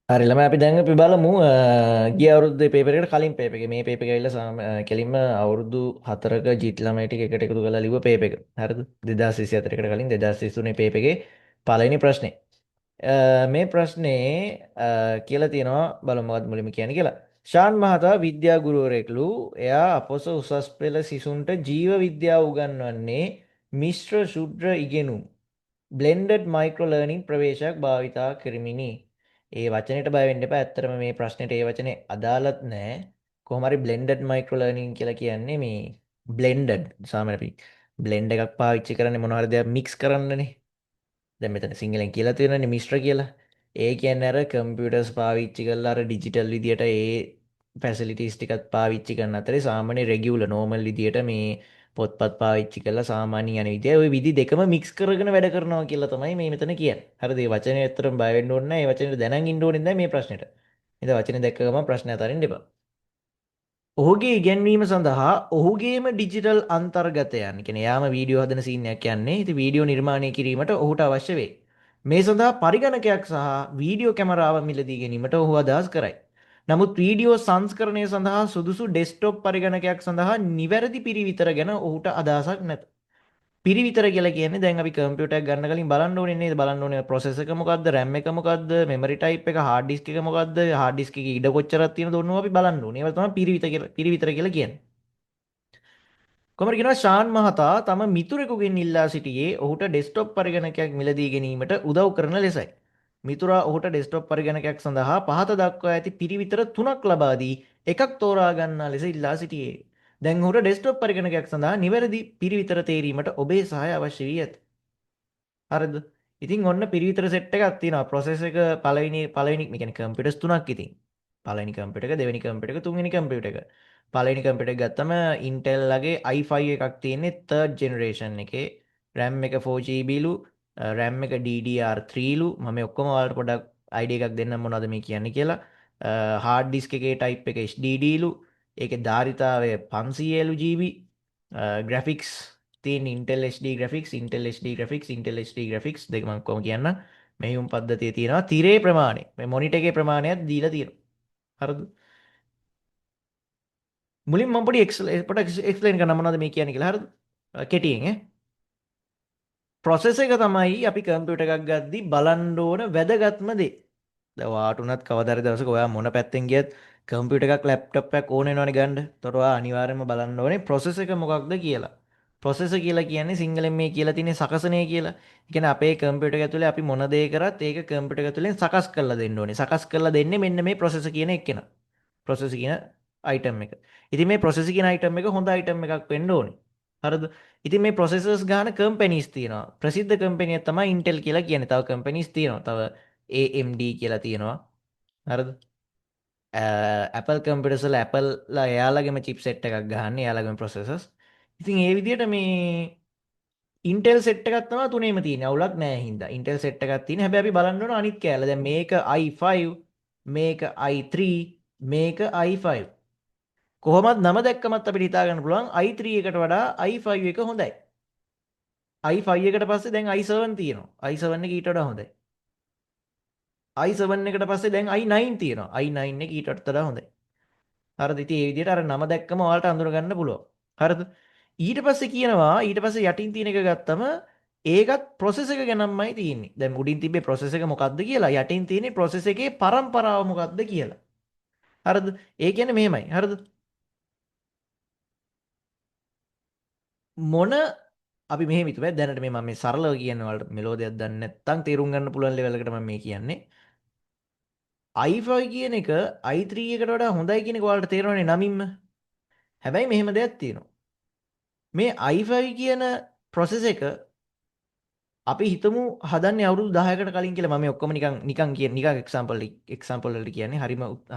හරි ළමයි අපි දැන් අපි බලමු ගිය අවුරුද්දේ පේපර් එකට කලින් පේපර් එක මේ පේපර් එක ඇවිල්ලා කෙලින්ම අවුරුදු 4ක ජීත් ළමයි ටික එකට එකතු කරලා ලිව්ව පේපර් එක. හරිද? 2024 කට කලින් 2023 පේපර් එකේ පළවෙනි ප්‍රශ්නේ. මේ ප්‍රශ්නේ කියලා තියෙනවා බලමු මොකක්ද මුලින්ම කියන්නේ කියලා. ශාන් මහතා විද්‍යා ගුරුවරයෙක්ලු එයා අපොස උසස් පෙළ සිසුන්ට ජීව විද්‍යාව උගන්වන්නේ මිශ්‍ර ශුද්‍ර ඉගෙනුම් බ්ලෙන්ඩඩ් මයික්‍රෝ ලර්නින් ප්‍රවේශයක් භාවිතා කරමිනි. ඒ වචනයට බය වෙන්න එපා. ඇත්තටම මේ ප්‍රශ්නෙට ඒ වචනේ අදාළත් නැහැ. කොහොම හරි බ්ලෙන්ඩඩ් මයික්‍රෝ ලර්නින් කියලා කියන්නේ මේ බ්ලෙන්ඩඩ් සාමාන්‍ය අපි බ්ලෙන්ඩ් එකක් පාවිච්චි කරන්නේ මොනවා හරි දෙයක් මික්ස් කරන්නනේ. දැන් මෙතන සිංහලෙන් කියලා තියෙනනේ මිශ්‍ර කියලා. ඒ කියන්නේ අර කම්පියුටර්ස් පාවිච්චි කරලා අර ඩිජිටල් විදියට ඒ ෆැසිලිටිස් ටිකත් පාවිච්චි කරන අතරේ සාමාන්‍ය රෙගියුලර් නෝමල් විදියට මේ පොත්පත් පාවිච්චි කරලා සාමාන්‍ය යන විදිය ওই විදි දෙකම මික්ස් කරගෙන වැඩ කරනවා කියලා තමයි මේ මෙතන කියන්නේ. හරිද? මේ වචනේ ඇත්තටම බය වෙන්න ඕනේ නැහැ. මේ වචනේ දැනන් ඉන්න ඕනේ නැහැ මේ ප්‍රශ්නෙට. ඉතින් වචනේ දැක්ක ගමන් ප්‍රශ්න අතරින් දෙපා. ඔහුගේ ඉගැන්වීම සඳහා ඔහුගේම ඩිජිටල් අන්තර්ගතයන් කියන්නේ යාම වීඩියෝ හදන සීන් එකක් යන්නේ. ඉතින් වීඩියෝ නිර්මාණය කිරීමට ඔහුට අවශ්‍ය වේ. මේ සඳහා පරිගණකයක් සහ වීඩියෝ කැමරාව මිලදී ගැනීමට ඔහු අදහස් කරයි. නමුත් වීඩියෝ සංස්කරණය සඳහා සුදුසු ඩෙස්ක්ටොප් පරිගණකයක් සඳහා නිවැරදි පිරිවිතර ගැන ඔහුට අදහසක් නැත. පිරිවිතර කියලා කියන්නේ දැන් අපි කම්පියුටර් එකක් ගන්න කලින් බලන්න ඕනේ නේද? බලන්න ඕනේ ප්‍රොසෙසර් එක මොකද්ද, RAM එක මොකද්ද, මෙමරි ටයිප් එක, හાર્ඩ් ඩිස්ක් එක මොකද්ද, හાર્ඩ් ඩිස්ක් එකේ ඉඩ කොච්චරක් තියෙනවද ඔන්නවා අපි බලන්න ඕනේ. ඒවා තමයි පිරිවිතර කියලා කියන්නේ. කොමර කියනවා ශාන් මහතා තම මිතුරෙකුගෙන් ඉල්ලා සිටියේ ඔහුට ඩෙස්ක්ටොප් පරිගණකයක් මිලදී ගැනීමට උදව් කරන ලෙසයි. මිතුරා ඔහුට ඩෙස්ක්ටොප් පරිගණකයක් සඳහා පහත දක්වා ඇති පිරිවිතර 3ක් ලබා දී එකක් තෝරා ගන්නා ලෙස ඉල්ලා සිටියේ. දැන් ඔහුට ඩෙස්ක්ටොප් පරිගණකයක් සඳහා නිවැරදි පිරිවිතර තේරීමට ඔබේ සහාය අවශ්‍ය වී ඇත. හරිද? ඉතින් ඔන්න පිරිවිතර සෙට් එකක් තියෙනවා. ප්‍රොසෙස් එක පළවෙනි මේ කියන්නේ කම්පියුටර්ස් තුනක් ඉතින්. පළවෙනි කම්පියුටර් එක, දෙවෙනි කම්පියුටර් එක, තුන්වෙනි කම්පියුටර් එක. පළවෙනි කම්පියුටර් එක ගත්තම Intel ලගේ i5 එකක් තියෙන්නේ 3rd generation එකේ. RAM එක 4GB ලු, RAM එක DDR3 ලු. මම මේ ඔක්කොම ඔයාලට පොඩ්ඩක් idea එකක් දෙන්නම් මොනවද මේ කියන්නේ කියලා. hard disk එකේ type එක HDD ලු. ඒකේ ධාරිතාවය 500 GB. graphics තියෙන Intel HD graphics, Intel HD graphics, Intel HD graphics දෙක මම කොහොම කියන්නම්. මෙහිම පද්ධතිය තියෙනවා. තිරේ ප්‍රමාණය. මේ මොනිටර් එකේ ප්‍රමාණයක් දීලා තියෙනවා. හරිද? මුලින් මම පොඩි එක්ස්ප්ලেইন කරන්න මොනවද මේ කියන්නේ කියලා. හරිද? කෙටියෙන් ඈ. ප්‍රොසෙස් එක තමයි අපි කම්පියුටර් එකක් ගද්දි බලන්න ඕන වැදගත්ම දේ. දැන් ඔයාට උනත් කවදා හරි දවසක ඔයා මොන පැත්තෙන් ගියත් කම්පියුටර් එකක් ලැප්ටොප් එකක් ඕන වෙනවනේ ගන්න. ඒතකොට ඔයා අනිවාර්යයෙන්ම බලන්න ඕනේ ප්‍රොසෙස් එක මොකක්ද කියලා. ප්‍රොසෙස් කියලා කියන්නේ සිංහලෙන් මේ කියලා තියෙන්නේ සකසනය කියලා. ඒ කියන්නේ අපේ කම්පියුටර් එක ඇතුලේ අපි මොන දේ කරත් ඒක කම්පියුටර් එක ඇතුලෙන් සකස් කරලා දෙන්න ඕනේ. සකස් කරලා දෙන්නේ මෙන්න මේ ප්‍රොසෙස් කියන එක්කෙනා. ප්‍රොසෙස් කියන අයිටම් එක. ඉතින් මේ ප්‍රොසෙස් කියන අයිටම් එක හොඳ අයිටම් එකක් වෙන්න ඕනේ. හරිද? ඉතින් මේ ප්‍රොසෙසර්ස් ගන්න කම්පැනිස් තියෙනවා. ප්‍රසිද්ධ කම්පැනි එක තමයි Intel කියලා කියන්නේ. තව කම්පැනිස් තියෙනවා. තව AMD කියලා තියෙනවා. හරිද? Apple කම්පියුටර්ස් වල Apple එයාලගේම chipset එකක් ගහන්නේ. එයාලගේම processors. ඉතින් ඒ විදිහට මේ Intel set එකක් තමයි තුනේම තියෙන්නේ. අවුලක් නැහැ හින්දා. Intel set එකක් තියෙන. හැබැයි අපි බලන්න ඕන අනිත් කෑල්ල. දැන් මේක i5, මේක i3, මේක i5. කොහොමත් නම දැක්කමත් අපිට හිතා ගන්න පුළුවන් i3 එකට වඩා i5 එක හොඳයි. i5 එකට පස්සේ දැන් i7 තියෙනවා. i7 එක ඊට වඩා හොඳයි. i7 එකට පස්සේ දැන් i9 තියෙනවා. i9 එක ඊට වඩා හොඳයි. හරිද? ඉතින් මේ විදිහට අර නම දැක්කම ඔයාලට අඳුර ගන්න පුළුවන්. හරිද? ඊට පස්සේ කියනවා ඊට පස්සේ යටින් තියෙන එක ගත්තම ඒකත් ප්‍රොසෙස් එක ගැනමයි තියෙන්නේ. දැන් උඩින් තිබ්බේ ප්‍රොසෙස් එක මොකක්ද කියලා යටින් තියෙන්නේ ප්‍රොසෙස් එකේ පරම්පරාව මොකක්ද කියලා. හරිද? ඒ කියන්නේ මෙහෙමයි. හරිද? මොන අපි මෙහෙම හිතුවා දැනට මේ මම මේ සරලව කියන වලට මෙලෝදියක් දන්නේ නැත්නම් තේරුම් ගන්න පුළුවන් ලෙවල් එකට මම මේ කියන්නේ. i5 කියන එක i3 එකට වඩා හොඳයි කියන එක ඔයාලට තේරෙනවනේ නමින්ම. හැබැයි මෙහෙම දෙයක් තියෙනවා. මේ i5 කියන process එක අපි හිතමු හදන්නේ අවුරුදු 10කට කලින් කියලා මම මේ ඔක්කොම නිකන් එක්සැම්පල් වලට කියන්නේ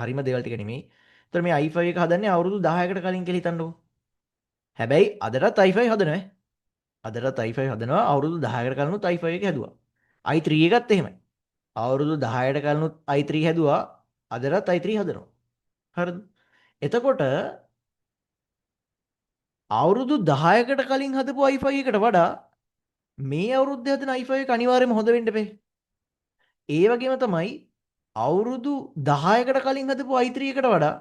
හරිම දේවල් ටික නෙමෙයි. ඒතර මේ i5 එක හදන්නේ අවුරුදු 10කට කලින් කියලා හිතන්නකෝ. හැබැයි අදටත් i5 හදනවා ඈ. අදටත් i5 හදනවා අවුරුදු 10කට කලිනුත් i5 එක හැදුවා. i3 එකත් එහෙමයි. අවුරුදු 10ට කලිනුත් i3 හැදුවා. අදටත් i3 හදනවා. හරිද? එතකොට අවුරුදු 10කට කලින් හදපු i5 එකට වඩා මේ අවුරුද්දේ හදන i5 එක අනිවාර්යයෙන්ම හොඳ වෙන්න බෑ. ඒ වගේම තමයි අවුරුදු 10කට කලින් හදපු i3 එකට වඩා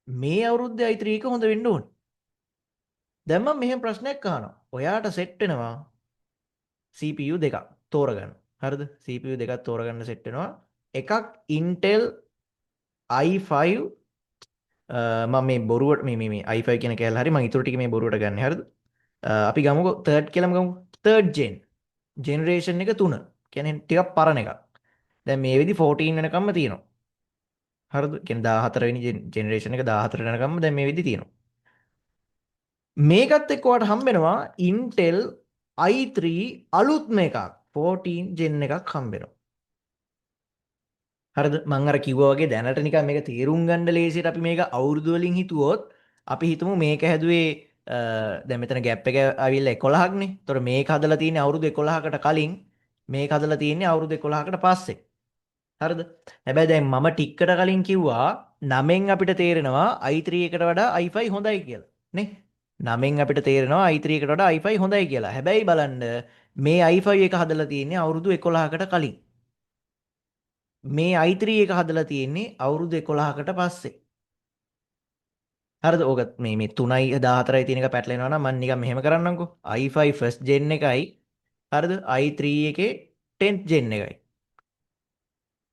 මේ අවුරුද්දේ i3 එක හොඳ වෙන්න ඕනේ. දැන් මම මෙහෙම ප්‍රශ්නයක් අහනවා. ඔයාට සෙට් වෙනවා CPU දෙකක් තෝරගන්න. හරිද? CPU දෙකක් තෝරගන්න සෙට් වෙනවා. එකක් Intel i5 මම මේ බොරුවට මේ i5 කියන කෑල්ල හරි මම ඊටු ටික මේ බොරුවට ගන්න. හරිද? අපි ගමුකෝ 3rd කියලාම ගමු. 3rd gen. ජෙනරේෂන් එක 3. කියන්නේ ටිකක් පරණ එකක්. දැන් මේ වෙදි 14 වෙනකම්ම තියෙනවා. හරිද? කියන්නේ 14 වෙනි ජෙනරේෂන් එක 14 වෙනකම්ම දැන් මේ වෙදි තියෙනවා. මේකත් එක්ක ඔයාලට හම්බ වෙනවා Intel i3 අලුත්ම එකක් 14 gen එකක් හම්බ වෙනවා. හරිද? මම අර කිව්වා වගේ දැනට නිකන් මේක තේරුම් ගන්න ලේසියට අපි මේක අවුරුදු වලින් හිතුවොත් අපි හිතමු මේක හැදුවේ දැන් මෙතන ગેප් එක ඇවිල්ලා 11ක්නේ. ඒතකොට මේක හදලා තියෙන්නේ අවුරුදු 11කට කලින් මේක හදලා තියෙන්නේ අවුරුදු 11කට පස්සේ. හරිද? හැබැයි දැන් මම ටිකකට කලින් කිව්වා 9න් අපිට තේරෙනවා i3 එකට වඩා i5 හොඳයි කියලා. නේ? 9න් අපිට තේරෙනවා i3 එකට වඩා i5 හොඳයි කියලා. හැබැයි බලන්න මේ i5 එක හදලා තියෙන්නේ අවුරුදු 11කට කලින්. මේ i3 එක හදලා තියෙන්නේ අවුරුදු 11කට පස්සේ. හරිද? ඕක මේ 3යි 14යි තියෙන එක පැටලෙනවා නම් මම නිකන් මෙහෙම කරන්නම්කෝ. i5 first gen එකයි හරිද? i3 එකේ 10th gen එකයි.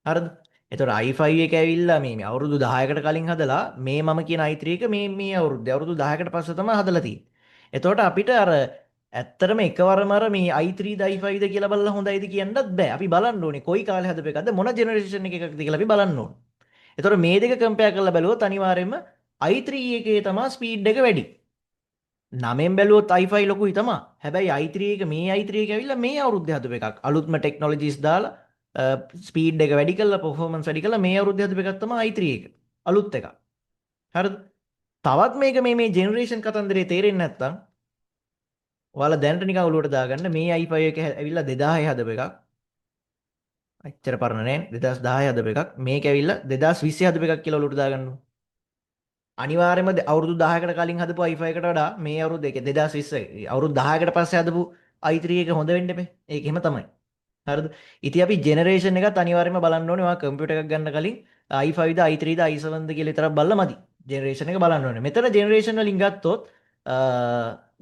හරිද? එතකොට i5 එක ඇවිල්ලා මේ අවුරුදු 10කට කලින් හදලා මේ මම කියන i3 එක මේ අවුරුද්දේ අවුරුදු 10කට පස්සේ තමයි හදලා තියෙන්නේ. එතකොට අපිට අර ඇත්තටම එකවරම අර මේ i3ද i5ද කියලා බලලා හොඳයිද කියන්නත් බෑ. අපි බලන්න ඕනේ කොයි කාලේ හදපු එකක්ද මොන ජෙනරේෂන් එකකද කියලා අපි බලන්න ඕනේ. එතකොට මේ දෙක කම්පෙයාර් කරලා බැලුවොත් අනිවාර්යයෙන්ම i3 එකේ තමයි ස්පීඩ් එක වැඩි. 9න් බැලුවොත් i5 ලොකුයි තමයි. හැබැයි i3 එක මේ i3 එක ඇවිල්ලා මේ අවුරුද්දේ හදපු එකක්. අලුත්ම ටෙක්නොලොජිස් දාලා ස්පීඩ් එක වැඩි කරලා පර්ෆෝමන්ස් වැඩි කරලා මේ අවුරුද්දේ හදපු එකක් තමයි i3 එක. අලුත් එකක්. හරිද? තවත් මේක මේ ජෙනරේෂන් කතන්දරේ තේරෙන්නේ නැත්නම් ඔයාලා දැනට නිකන් ඔලුවට දාගන්න මේ i5 එක ඇවිල්ලා 2006 හදපු එකක්. අච්චර පරණ නෑ 2010 හදපු එකක්. මේක ඇවිල්ලා 2020 හදපු එකක් කියලා ඔලුවට දාගන්න. අනිවාර්යයෙන්ම අවුරුදු 10කට කලින් හදපු i5 එකට වඩා මේ අවුරුද්ද ඒක 2020 අවුරුදු 10කට පස්සේ හදපු i3 එක හොඳ වෙන්න එපේ. ඒක එහෙම තමයි. හරිද? ඉතින් අපි ජෙනරේෂන් එකත් අනිවාර්යයෙන්ම බලන්න ඕනේ. ඔයා කම්පියුටර් එකක් ගන්න කලින් i5ද i3ද i7ද කියලා විතරක් බලලා මදි. ජෙනරේෂන් එක බලන්න ඕනේ. මෙතන ජෙනරේෂන් වලින් ගත්තොත්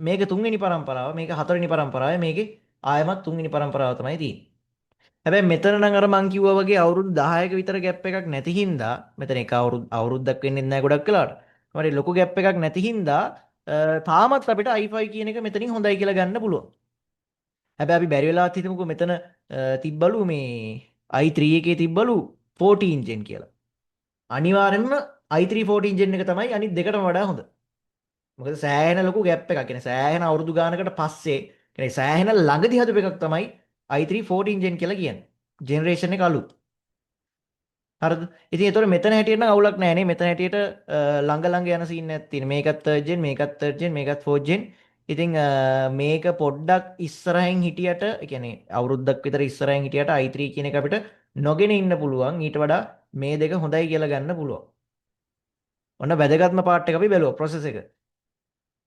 මේක තුන්වෙනි පරම්පරාව, මේක හතරවෙනි පරම්පරාව, මේකේ ආයමත් තුන්වෙනි පරම්පරාව තමයි තියෙන්නේ. හැබැයි මෙතන නම් අර මං කිව්වා වගේ අවුරුදු 10ක විතර ગેප් එකක් නැති හින්දා මෙතන එක අවුරුද්දක් වෙන්නේ නැහැ ගොඩක් වෙලාවට. මට ලොකු ગેප් එකක් නැති හින්දා තාමත් අපිට i5 කියන එක මෙතනින් හොඳයි කියලා ගන්න පුළුවන්. හැබැයි අපි බැරි වෙලාවත් හිතමුකෝ මෙතන තිබ්බලු මේ i3 එකේ තිබ්බලු 14 gen කියලා. අනිවාර්යෙන්ම i3 14 gen එක තමයි අනිත් දෙකටම වඩා හොඳ. මොකද සෑහෙන ලොකු ગેප් එකක්. කියන්නේ සෑහෙන අවුරුදු ගානකට පස්සේ කියන්නේ සෑහෙන ළඟදී හදපු එකක් තමයි i3 14 gen කියලා කියන්නේ. ජෙනරේෂන් එක අලුත්. හරිද? ඉතින් ඒතකොට මෙතන හැටියට නම් අවුලක් නැහැ නේ. මෙතන හැටියට ළඟ ළඟ යන සීන් එකක් තියෙන. මේකත් 3rd gen, මේකත් 3rd gen, මේකත් 4th gen. ඉතින් මේක පොඩ්ඩක් ඉස්සරහින් හිටියට, ඒ කියන්නේ අවුරුද්දක් විතර ඉස්සරහින් හිටියට i3 කියන එක අපිට නොගෙන ඉන්න පුළුවන්. ඊට වඩා මේ දෙක හොඳයි කියලා ගන්න පුළුවන්. ඔන්න වැදගත්ම පාර්ට් එක අපි බැලුවා process එක.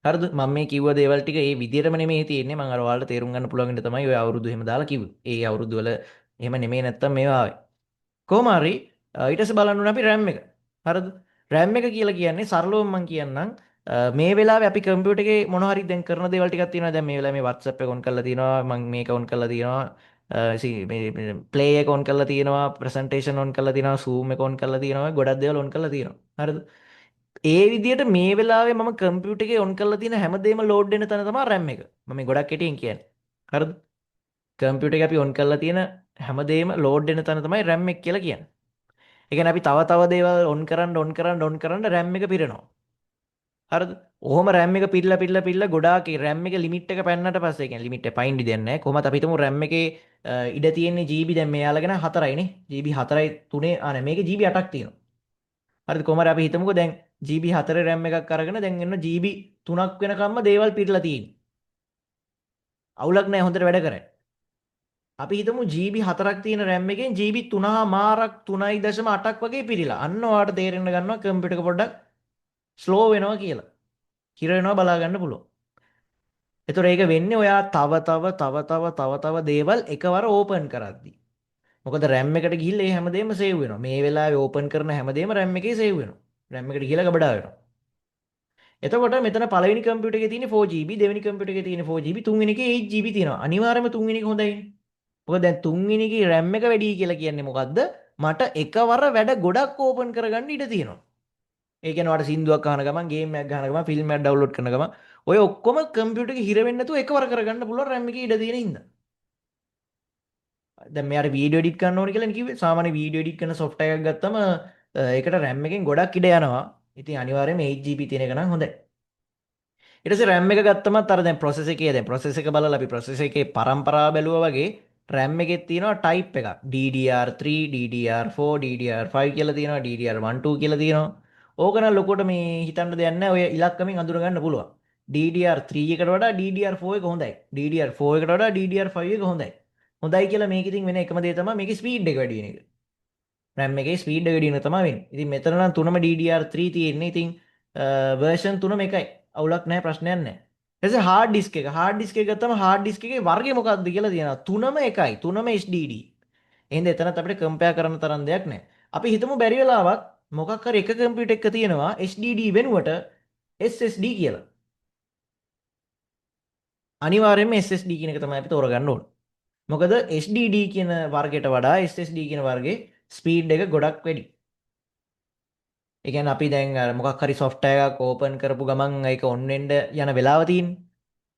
හරිද? මම මේ කිව්ව දේවල් ටික ඒ විදිහටම නෙමෙයි තියෙන්නේ. මම අර ඔයාලට තේරුම් ගන්න පුළුවන් ඉන්න තමයි ඔය අවුරුදු එහෙම දාලා කිව්වේ. ඒ අවුරුදු වල එහෙම නෙමෙයි නැත්තම් මේවා ආවේ. කොහොම හරි ඊට පස්සේ බලන්න ඕනේ අපි RAM එක. හරිද? RAM එක කියලා කියන්නේ සරලවම මම කියන්නම් මේ වෙලාවේ අපි කම්පියුටර් එකේ මොන හරි දැන් කරන දේවල් ටිකක් තියෙනවා. දැන් මේ වෙලාවේ මේ WhatsApp එක ඔන් කරලා තියෙනවා. මම මේක ඔන් කරලා තියෙනවා. මේ play එක ඔන් කරලා තියෙනවා. presentation ඔන් කරලා තියෙනවා. Zoom එක ඔන් කරලා තියෙනවා. ගොඩක් දේවල් ඔන් කරලා තියෙනවා. හරිද? ඒ විදිහට මේ වෙලාවේ මම කම්පියුටර් එකේ ඔන් කරලා තියෙන හැමදේම ලෝඩ් වෙන තැන තමයි RAM එක. මම මේ ගොඩක් කෙටියෙන් කියන්නේ. හරිද? කම්පියුටර් එක අපි ඔන් කරලා තියෙන හැමදේම ලෝඩ් වෙන තැන තමයි RAM එක කියලා කියන්නේ. ඒ කියන්නේ අපි තව දේවල් ඔන් කරන්න RAM එක පිරෙනවා. හරිද? ඔහොම RAM එක පිරලා ගොඩාක් RAM එක ලිමිට් එක පැන්නට පස්සේ කියන්නේ ලිමිට් එක පයින් දෙන්නේ නැහැ. කොහොමද අපි හිතමු RAM එකේ ඉඩ තියෙන්නේ GB දැන් මෙයාලගෙන 4යිනේ. GB 4යි 3 නෑ මේකේ GB 8ක් තියෙනවා. හරිද? කොහොම හරි අපි හිතමුකෝ දැන් GB 4 RAM එකක් අරගෙන දැන් එන්න GB 3ක් වෙනකම්ම දේවල් පිරලා තියෙන්නේ. අවුලක් නැහැ හොඳට වැඩ කරන්නේ. අපි හිතමු GB 4ක් තියෙන RAM එකෙන් GB 3මාරක් 3.8ක් වගේ පිරීලා. අන්න ඔයාලට තේරෙන්න ගන්නවා කම්පියුටර් එක පොඩ්ඩක් ස්ලෝ වෙනවා කියලා. හිර වෙනවා බලා ගන්න පුළුවන්. ඒතොර ඒක වෙන්නේ ඔයා තව දේවල් එකවර ඕපන් කරද්දී. මොකද RAM එකට ගිහිල්ලා ඒ හැමදේම සේව් වෙනවා. මේ වෙලාවේ ඕපන් කරන හැමදේම RAM එකේ සේව් වෙනවා. RAM එකට ගිහිල්ලා ගබඩා වෙනවා. එතකොට මෙතන පළවෙනි කම්පියුටර් එකේ තියෙන්නේ 4GB, දෙවෙනි කම්පියුටර් එකේ තියෙන්නේ 4GB, තුන්වෙනි එකේ 8GB තියෙනවා. අනිවාර්යයෙන්ම තුන්වෙනි එක හොඳයි. මොකද දැන් තුන්වෙනි එකේ RAM එක වැඩි කියලා කියන්නේ මොකද්ද? මට එකවර වැඩ ගොඩක් ඕපන් කරගන්න ඉඩ තියෙනවා. ඒ කියන්නේ ඔයාලට සින්දුවක් අහන ගමන්, ගේම් එකක් ගහන ගමන්, ෆිල්ම් එකක් ඩවුන්ලෝඩ් කරන ගමන් ඔය ඔක්කොම කම්පියුටර් එකේ හිර වෙන්නේ නැතුව එකවර කරගන්න පුළුවන් RAM එකේ ඉඩ තියෙන හින්දා. දැන් මෙයාට වීඩියෝ එඩිට් කරන්න ඕනේ කියලා කිව්වේ. සාමාන්‍ය වීඩියෝ එඩිට් කරන software එකක් ගත්තම ඒකට RAM එකෙන් ගොඩක් ඉඩ යනවා. ඉතින් අනිවාර්යයෙන්ම 8GB තියෙන එක නම් හොඳයි. ඊට පස්සේ RAM එක ගත්තමත් අර දැන් process එකේ දැන් process එක බලලා අපි process එකේ පරම්පරාව බැලුවා වගේ RAM එකේ තියෙනවා type එකක්. DDR3, DDR4, DDR5 කියලා තියෙනවා, DDR1, 2 කියලා තියෙනවා. ඕක නම් ලොකුවට මේ හිතන්න දෙයක් නැහැ. ඔය ඉලක්කමින් අඳුර ගන්න පුළුවන්. DDR3 එකට වඩා DDR4 එක හොඳයි. DDR4 එකට වඩා DDR5 එක හොඳයි. හොඳයි කියලා මේක ඉතින් වෙන එකම දේ තමයි මේකේ ස්පීඩ් එක වැඩි වෙන එක. RAM එකේ ස්පීඩ් එක වැඩි වෙන තමයි වෙන්නේ. ඉතින් මෙතන නම් තුනම DDR3 තියෙන්නේ. ඉතින් version තුනම එකයි. අවුලක් නැහැ, ප්‍රශ්නයක් නැහැ. ඊට පස්සේ hard disk එක. hard disk එක ගත්තම hard disk එකේ වර්ගය මොකක්ද කියලා තියෙනවා. තුනම එකයි. තුනම HDD. එහෙනම් එතනත් අපිට compare කරන්න තරම් දෙයක් නැහැ. අපි හිතමු බැරි වෙලාවක් මොකක් හරි එක කම්පියුටර් එකක තියෙනවා HDD වෙනුවට SSD කියලා. අනිවාර්යයෙන්ම SSD කියන එක තමයි අපි තෝරගන්න ඕනේ. මොකද HDD කියන වර්ගයට වඩා SSD කියන වර්ගේ ස්පීඩ් එක ගොඩක් වැඩි. ඒ කියන්නේ අපි දැන් අර මොකක් හරි software එකක් open කරපු ගමන් ඒක on වෙන්න යන වෙලාව තියෙන්නේ.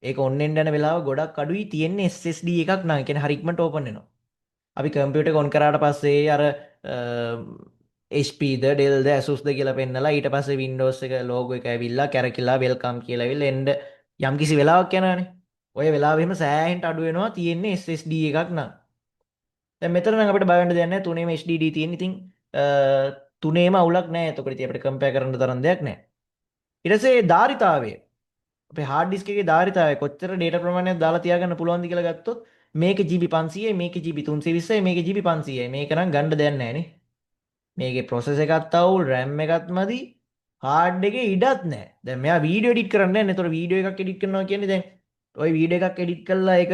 ඒක on වෙන්න යන වෙලාව ගොඩක් අඩුයි තියෙන්නේ SSD එකක් නම්. ඒ කියන්නේ හරි ඉක්මනට open වෙනවා. අපි කම්පියුටර් එක on කරාට පස්සේ අර HP ද Dell ද Asus ද කියලා පෙන්නලා ඊට පස්සේ Windows එක logo එක ඇවිල්ලා කැරකිලා welcome කියලා ඇවිල්ලා එන්න යම්කිසි වෙලාවක් යනවානේ. ඔය වෙලාවෙම සෑහෙන්න අඩු වෙනවා තියෙන්නේ SSD එකක් නම්. දැන් මෙතන නම් අපිට බය වෙන්න දෙයක් නැහැ. තුනේම HDD තියෙන. ඉතින් තුනේම අවුලක් නැහැ. එතකොට ඉතින් අපිට කම්පෙයාර් කරන්න තරම් දෙයක් නැහැ. ඊට පස්සේ ධාරිතාවය. අපේ hard disk එකේ ධාරිතාවය කොච්චර data ප්‍රමාණයක් දාලා තියාගන්න පුළුවන්ද කියලා ගත්තොත් මේක GB 500යි, මේක GB 320යි, මේක GB 500යි. මේක නම් ගන්න දෙයක් නැහැ නේ. මේකේ process එකත් අවුල්, RAM එකත් මදි, hard එකේ ඉඩත් නැහැ. දැන් මෙයා වීඩියෝ එඩිට් කරන්නේ නැහැ නේ. ඒතකොට වීඩියෝ එකක් එඩිට් කරනවා කියන්නේ දැන් ওই වීඩියෝ එකක් එඩිට් කළා ඒක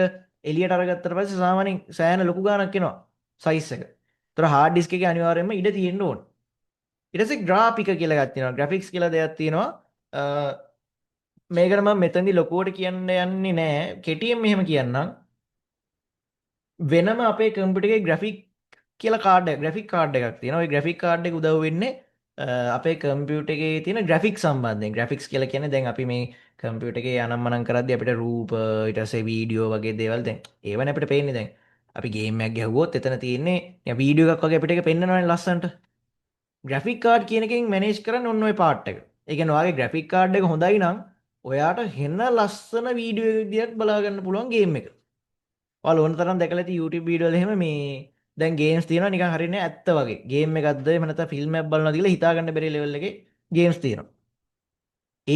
එළියට අරගත්තට පස්සේ සාමාන්‍යයෙන් සෑහෙන ලොකු ගාණක් එනවා size එක. ඒතර hard disk එකේ අනිවාර්යයෙන්ම ඉඩ තියෙන්න ඕන. ඊට පස්සේ graphic කියලා එකක් තියෙනවා. graphics කියලා දෙයක් තියෙනවා. මේකට මම මෙතනදී ලොකුවට කියන්න යන්නේ නැහැ. කෙටියෙන් මෙහෙම කියන්නම්. වෙනම අපේ කම්පියුටර් එකේ කියලා කාඩ් එක, graphic card එකක් තියෙනවා. ওই graphic card එක උදව් වෙන්නේ අපේ කම්පියුටර් එකේ තියෙන graphics සම්බන්ධයෙන්. graphics කියලා කියන්නේ දැන් අපි මේ කම්පියුටර් එකේ අනම්මනම් කරද්දී අපිට රූප, ඊට පස්සේ වීඩියෝ වගේ දේවල් දැන් ඒවනේ අපිට පේන්නේ දැන්. අපි ගේම් එකක් ගැහුවොත් එතන තියෙන්නේ නිකන් වීඩියෝ එකක් වගේ අපිට ඒක පෙන්වනවනේ ලස්සනට. graphic card කියන එකෙන් manage කරන්න ඔන්න ඔය part එක. ඒ කියන්නේ ඔයාගේ graphic card එක හොඳයි නම් ඔයාට හෙන ලස්සන වීඩියෝ එකක් බලා ගන්න පුළුවන් ගේම් එක. ඔයාලා ඕන තරම් දැකලා ඇති YouTube වීඩියෝ වල එහෙම මේ දැන් ගේම්ස් තියෙනවා නිකන් හරියන්නේ ඇත්ත වගේ. ගේම් එකක්ද එහෙම නැත්නම් ෆිල්ම් එකක් බලනවාද කියලා හිතා ගන්න බැරි ලෙවල් එකේ ගේම්ස් තියෙනවා.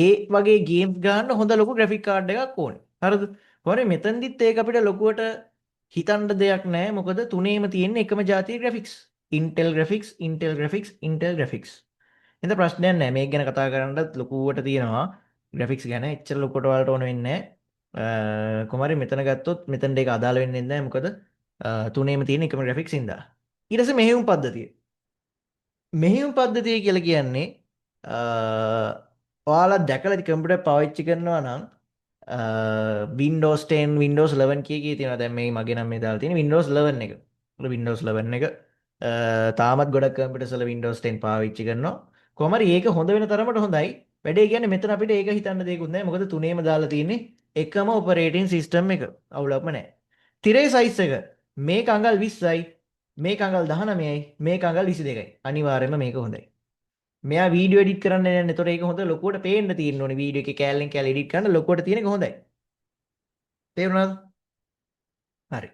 ඒ වගේ ගේම්ස් ගන්න හොඳ ලොකු ග්‍රැෆික් කාඩ් එකක් ඕනේ. හරිද? හොරේ මෙතනදිත් ඒක අපිට ලොකුවට හිතන්න දෙයක් නැහැ. මොකද තුනේම තියෙන එකම જાතියේ graphics. Intel graphics, Intel graphics, Intel graphics. එතන ප්‍රශ්නයක් නැහැ. මේක ගැන කතා කරන්නත් ලොකුවට තියෙනවා. graphics ගැන එච්චර ලොකුවට වලට ඕන වෙන්නේ නැහැ. කොහමරි මෙතන ගත්තොත් මෙතනට ඒක අදාළ වෙන්නේ නැහැ. මොකද තුනේම තියෙන එකම graphics ඉඳලා. ඊට පස්සේ මෙහෙයුම් පද්ධතිය. මෙහෙයුම් පද්ධතිය කියලා කියන්නේ ඔයාලා දැකලා ඇති කම්පියුටර් පාවිච්චි කරනවා නම් Windows 10 Windows 11 කී තියෙනවා. දැන් මේ මගේ නම් මේ දාලා තියෙන Windows 11 එක. Windows 11 එක තාමත් ගොඩක් කම්පියුටර්ස් වල Windows 10 පාවිච්චි කරනවා. කොහොම හරි ඒක හොඳ වෙන තරමට හොඳයි. වැඩේ කියන්නේ මෙතන අපිට ඒක හිතන්න දෙයක්වත් නැහැ. මොකද තුනේම දාලා තියෙන්නේ එකම ඔපරේටින් සිස්ටම් එක. අවුලක්ම නැහැ. තිරේ සයිස් එක මේක අඟල් 20යි, මේක අඟල් 19යි, මේක අඟල් 22යි. අනිවාර්යයෙන්ම මේක හොඳයි. මෙයා වීඩියෝ එඩිට් කරන්න යන්නේ. ඒතකොට ඒක හොඳ ලොකුවට පේන්න තියෙන්න ඕනේ. වීඩියෝ එකේ කෑල්ලෙන් කෑල්ල එඩිට් කරන්න ලොකුවට තියෙන එක හොඳයි. තේරුණාද? හරි.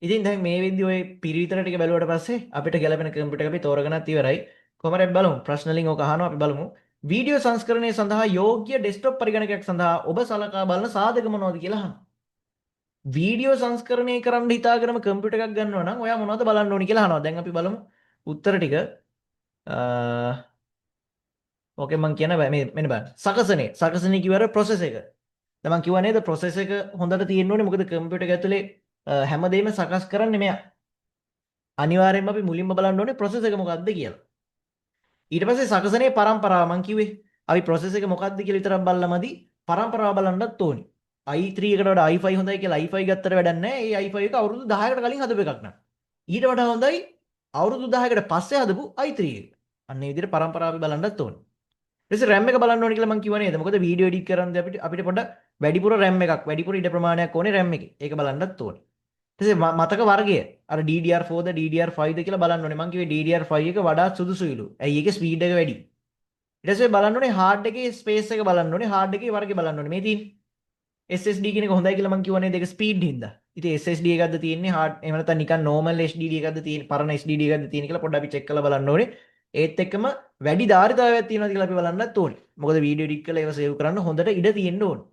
ඉතින් දැන් මේ විදිහ ඔය පිරිවිතර ටික බැලුවට පස්සේ අපිට ගැලපෙන කම්පියුටර් එක අපි තෝරගෙනත් ඉවරයි. කොහොම හරි බලමු. ප්‍රශ්න වලින් ඔක අහනවා අපි බලමු. වීඩියෝ සංස්කරණය සඳහා යෝග්‍ය ඩෙස්ක්ටොප් පරිගණකයක් සඳහා ඔබ සලකා බලන සාධක මොනවද කියලා අහනවා. වීඩියෝ සංස්කරණය කරන්න හිතාගෙනම කම්පියුටර් එකක් ගන්නවා නම් ඔයා මොනවද බලන්න ඕනි කියලා අහනවා. දැන් අපි බලමු උත්තර ටික. ඕකේ මම කියන මේ මෙන්න බලන්න. සකසනේ කිව්වර process එක. දැන් මම කිව්වා නේද process එක හොඳට තියෙන්න ඕනේ. මොකද කම්පියුටර් එක ඇතුලේ හැමදේම සකස් කරන්නේ මෙයා. අනිවාර්යෙන්ම අපි මුලින්ම බලන්න ඕනේ process එක මොකක්ද කියලා. ඊට පස්සේ සකසනේ පරම්පරාව මං කිව්වේ. අපි process එක මොකක්ද කියලා විතරක් බලලාමදි පරම්පරාව බලන්නත් ඕනේ. i3 එකට වඩා i5 හොඳයි කියලා i5 ගත්තට වැඩක් නැහැ. ඒ i5 එක අවුරුදු 10කට කලින් හදපු එකක් නක්. ඊට වඩා හොඳයි අවුරුදු 10කට පස්සේ හදපු i3 එක. අන්න ඒ විදිහට පරම්පරාව අපි බලන්නත් ඕනේ. ඊට පස්සේ RAM එක බලන්න ඕනේ කියලා මං කිව්වා නේද? මොකද වීඩියෝ එඩිට් කරන්න අපිට පොඩ්ඩක් වැඩිපුර RAM එකක් වැඩිපුර ඉඩ ප්‍රමාණයක් ඕනේ RAM එකේ. ඒක බලන්නත් ඕනේ. ඊට පස්සේ මතක වර්ගය අර DDR4ද DDR5ද කියලා බලන්න ඕනේ. මං කිව්වේ DDR5 එක වඩාත් සුදුසුයිලු. ඇයි ඒකේ ස්පීඩ් එක වැඩි. ඊට පස්සේ බලන්න ඕනේ හાર્ඩ් එකේ ස්පේස් එක බලන්න ඕනේ. හાર્ඩ් එකේ වර්ගය බලන්න ඕනේ. මේ තියෙන්නේ SSD කියන එක හොඳයි කියලා මං කිව්වනේ දෙක ස්පීඩ් හින්දා. ඉතින් SSD එකක්ද තියෙන්නේ hard එහෙම නැත්නම් නිකන් normal HDD එකක්ද තියෙන්නේ පරණ SSD එකක්ද තියෙන්නේ කියලා පොඩ්ඩක් අපි check කරලා බලන්න ඕනේ. ඒත් එක්කම වැඩි ධාරිතාවයක් තියෙනවද කියලා අපි බලන්නත් ඕනේ. මොකද වීඩියෝ එඩිට් කරලා ඒව සේව් කරන්න හොඳට ඉඩ තියෙන්න ඕනේ.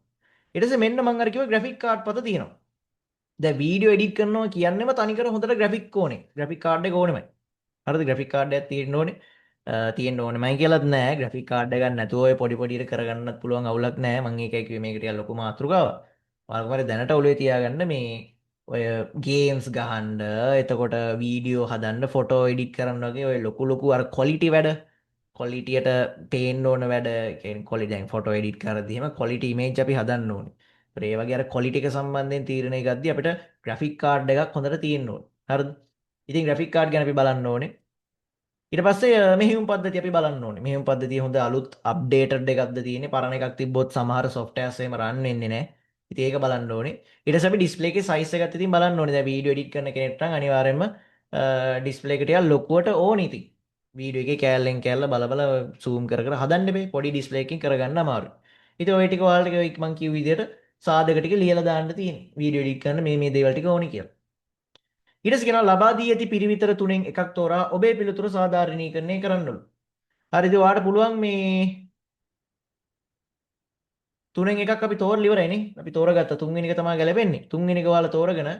ඊට පස්සේ මෙන්න මං අර කිව්ව graphic card පත තියෙනවා. දැන් වීඩියෝ එඩිට් කරනවා කියන්නේම තනිකර හොඳට graphic ඕනේ. graphic card එක ඕනෙමයි. හරිද? graphic card එකක් තියෙන්න ඕනේ. තියෙන්න ඕනෙමයි කියලාත් නෑ. graphic card එකක් නැතුව ඔය පොඩි පොඩියට කරගන්නත් පුළුවන් අවුලක් නෑ. මං ඒකයි කිව්වේ මේක ටිකක් ලොකු මාතෘකාවක්. ඔයාලගේ දැනට ඔළුවේ තියාගන්න මේ ඔය ගේම්ස් ගහන්න, එතකොට වීඩියෝ හදන්න, ෆොටෝ එඩිට් කරන්න වගේ ඔය ලොකු ලොකු අර ක්වොලිටි වැඩ, ක්වොලිටියට පේන්න ඕන වැඩ, කියන්නේ ක්වොලිටි දැන් ෆොටෝ එඩිට් කරද්දී එහෙම ක්වොලිටි ඉමේජ් අපි හදන්න ඕනේ. ඒ වගේ අර ක්වොලිටි එක සම්බන්ධයෙන් තීරණය ගද්දී අපිට ග්‍රැෆික් කාඩ් එකක් හොඳට තියෙන්න ඕනේ. හරිද? ඉතින් ග්‍රැෆික් කාඩ් ගැන අපි බලන්න ඕනේ. ඊට පස්සේ මෙහෙයුම් පද්ධතිය අපි බලන්න ඕනේ. මෙහෙයුම් පද්ධතිය හොඳ අලුත් අප්ඩේටඩ් එකක්ද තියෙන්නේ. පරණ එකක් තිබ්බොත් සමහර softwares එහෙම run වෙන්නේ නැහැ. ඉතින් ඒක බලන්න ඕනේ. ඊට පස්සේ අපි ඩිස්ප්ලේ එකේ size එකත් ඉතින් බලන්න ඕනේ. දැන් වීඩියෝ එඩිට් කරන කෙනෙක්ට නම් අනිවාර්යයෙන්ම ඩිස්ප්ලේ එක ටිකක් ලොකුවට ඕනේ ඉතින්. වීඩියෝ එකේ කෑල්ලෙන් කෑල්ල බල බල zoom කර කර හදන්න බෑ. පොඩි ඩිස්ප්ලේ එකකින් කරගන්න අමාරුයි. ඉතින් ওই ටික ඔයාලට මම කිව්ව විදිහට සාධක ටික ලියලා දාන්න තියෙන්නේ. වීඩියෝ එඩිට් කරන මේ දේවල් ටික ඕනේ කියලා. ඊට පස්සේ කියනවා ලබා දී ඇති පිරිවිතර තුනෙන් එකක් තෝරා ඔබේ පිළිතුර සාධාරණීකරණය කරන්නලු. හරිද? ඔයාලට පුළුවන් මේ තුනෙන් එකක් අපි තෝරලා ඉවරයිනේ. අපි තෝරගත්ත තුන්වෙනි එක තමයි ගැලපෙන්නේ. තුන්වෙනි එක ඔයාලා තෝරගෙන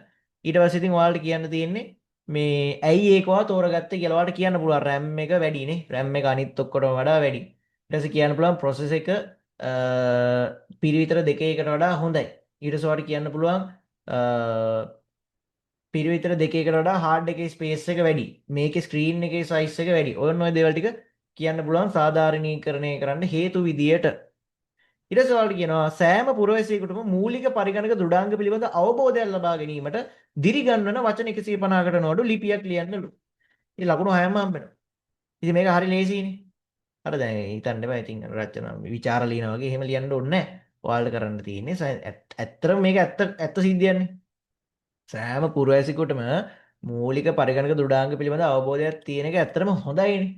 ඊට පස්සේ ඉතින් ඔයාලට කියන්න තියෙන්නේ මේ ඇයි ඒක ඔයා තෝරගත්තේ කියලා ඔයාලට කියන්න පුළුවන්. RAM එක වැඩිනේ. RAM එක අනිත් ඔක්කොටම වඩා වැඩි. ඊට පස්සේ කියන්න පුළුවන් process එක පිරිවිතර දෙකේකට වඩා හොඳයි. ඊට පස්සේ ඔයාලට කියන්න පුළුවන් පිරිවිතර දෙකේකට වඩා හાર્ඩ් එකේ ස්පේස් එක වැඩි. මේකේ ස්ක්‍රීන් එකේ සයිස් එක වැඩි. ඔන්න ඔය දේවල් ටික කියන්න පුළුවන් සාධාරණීකරණය කරන්න හේතු විදියට. ඊට පස්සේ ඔයාලට කියනවා සෑම පුරවැසියෙකුටම මූලික පරිගණක දෘඩාංග පිළිබඳ අවබෝධයක් ලබා ගැනීමට දිරිගන්වන වචන 150කට නොඅඩු ලිපියක් ලියන්නලු. ඉතින් ලකුණු 6ම හම්බෙනවා. ඉතින් මේක හරි ලේසියිනේ. අර දැන් හිතන්න බෑ ඉතින් රචනා විචාර ලියනා වගේ එහෙම ලියන්න ඕනේ නැහැ. ඔයාලට කරන්න තියෙන්නේ ඇත්තටම මේක ඇත්ත සිද්ධියන්නේ. සෑම පුරවැසියෙකුටම මූලික පරිගණක දෘඩාංග පිළිබඳ අවබෝධයක් තියෙන එක ඇත්තටම හොඳයිනේ.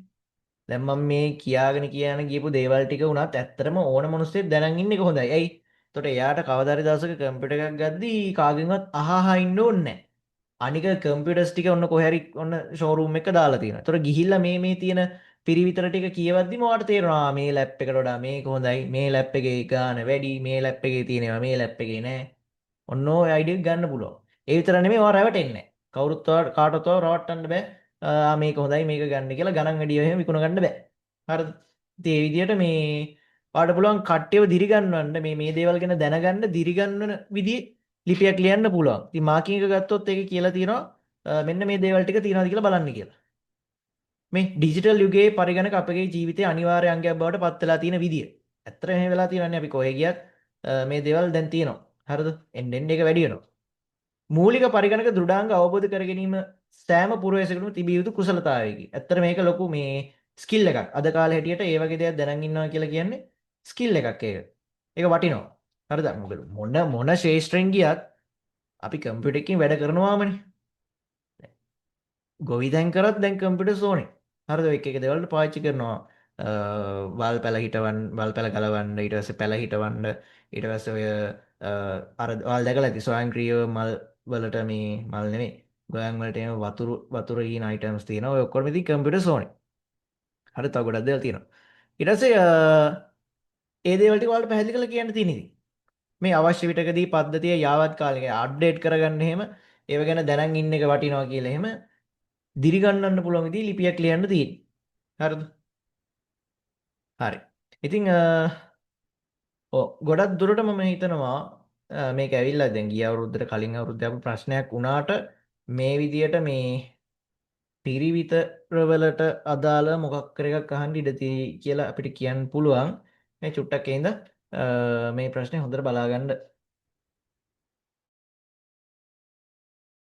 දැන් මම මේ කියාගෙන ගියපු දේවල් ටික උනත් ඇත්තටම ඕන මිනිස්සෙක් දැනන් ඉන්න එක හොඳයි. ඇයි? එතකොට එයාට කවදා හරි දවසක කම්පියුටර් එකක් ගද්දී කාගෙන්වත් අහහා ඉන්න ඕනේ නැහැ. අනික කම්පියුටර්ස් ටික ඔන්න කොහේ හරි ඔන්න ෂෝරූම් එක දාලා තියෙනවා. එතකොට ගිහිල්ලා මේ තියෙන පිරිවිතර ටික කියවද්දිම ඔයාලට තේරෙනවා මේ ලැප් එකට වඩා මේක හොඳයි. මේ ලැප් එකේ ගාන වැඩි. මේ ලැප් එකේ තියෙනවා මේ ලැප් එකේ නෑ. ඔන්න ඔය අයිඩියා එක ගන්න පුළුවන්. ඒ විතර නෙමෙයි ඔයා රැවටෙන්නේ නැහැ. කවුරුත් කාටවත් රවට්ටන්න බෑ. මේක හොඳයි මේක ගන්න කියලා ගණන් වැඩි එහෙම විකුණ ගන්න බෑ. හරිද? ඉතින් ඒ විදිහට මේ ඔයාලට පුළුවන් කට්ටියව දිරිගන්වන්න මේ දේවල් ගැන දැනගන්න දිරිගන්වන විදිහේ ලිපියක් ලියන්න පුළුවන්. ඉතින් මාකින් එක ගත්තොත් ඒකේ කියලා තියෙනවා මෙන්න මේ දේවල් ටික තියෙනවද කියලා බලන්න කියලා. මේ ඩිජිටල් යුගයේ පරිගණක අපගේ ජීවිතයේ අනිවාර්ය අංගයක් බවට පත් වෙලා තියෙන විදිය. ඇත්තට එහෙම වෙලා තියෙනවානේ අපි කොහෙ ගියත් මේ දේවල් දැන් තියෙනවා. හරිද? එන්න එන්න ඒක වැඩි වෙනවා. මූලික පරිගණක දෘඩාංග අවබෝධ කර ගැනීම සෑම පුරවැසියෙකුටම තිබිය යුතු කුසලතාවයකි. ඇත්තට මේක ලොකු මේ ස්කිල් එකක්. අද කාලේ හැටියට ඒ වගේ දේවල් දැනන් ඉන්නවා කියලා කියන්නේ ස්කිල් එකක් ඒක. ඒක වටිනවා. හරිද? මොකද මොන ශේෂ්ත්‍රෙන් ගියත් අපි කම්පියුටර් එකකින් වැඩ කරනවාමනේ. ගොවිතැන් කරත් දැන් කම්පියුටර්ස් ඕනේ. හරිද? එක එක දේවල් පාවිච්චි කරනවා. වල් පැල හිටවන්න, වල් පැල ගලවන්න, ඊට පස්සේ පැල හිටවන්න, ඊට පස්සේ ඔය අර ඔයාලා දැකලා ඇති ස්වයංක්‍රීයව මල් වලට මේ මල් නෙමෙයි. ගොයන් වලට එන වතුර කියන අයිටම්ස් තියෙනවා. ඔය ඔක්කොම ඉතින් කම්පියුටර්ස් ඕනේ. හරි තව ගොඩක් දේවල් තියෙනවා. ඊට පස්සේ ඒ දේවල් ටික ඔයාලට පැහැදිලි කරලා කියන්න තියෙන ඉතින්. මේ අවශ්‍ය විටකදී පද්ධතිය යාවත් කාලෙක අප්ඩේට් කරගන්න එහෙම ඒව ගැන දැනන් ඉන්න එක වටිනවා කියලා එහෙම දිරිගන්නන්න පුළුවන් විදිහේ ලිපියක් ලියන්න තියෙන්නේ. හරිද? හරි. ඉතින් ගොඩක් දුරට මම හිතනවා මේක ඇවිල්ලා දැන් ගිය අවුරුද්දට කලින් අවුරුද්දේ අපු ප්‍රශ්නයක් වුණාට මේ විදියට මේ පිරිවිතරවලට අදාළ මොකක් කර එකක් අහන්න ඉඩ තියෙයි කියලා අපිට කියන්න පුළුවන්. මේ චුට්ටක් ඉඳ මේ ප්‍රශ්නේ හොඳට බලාගන්න.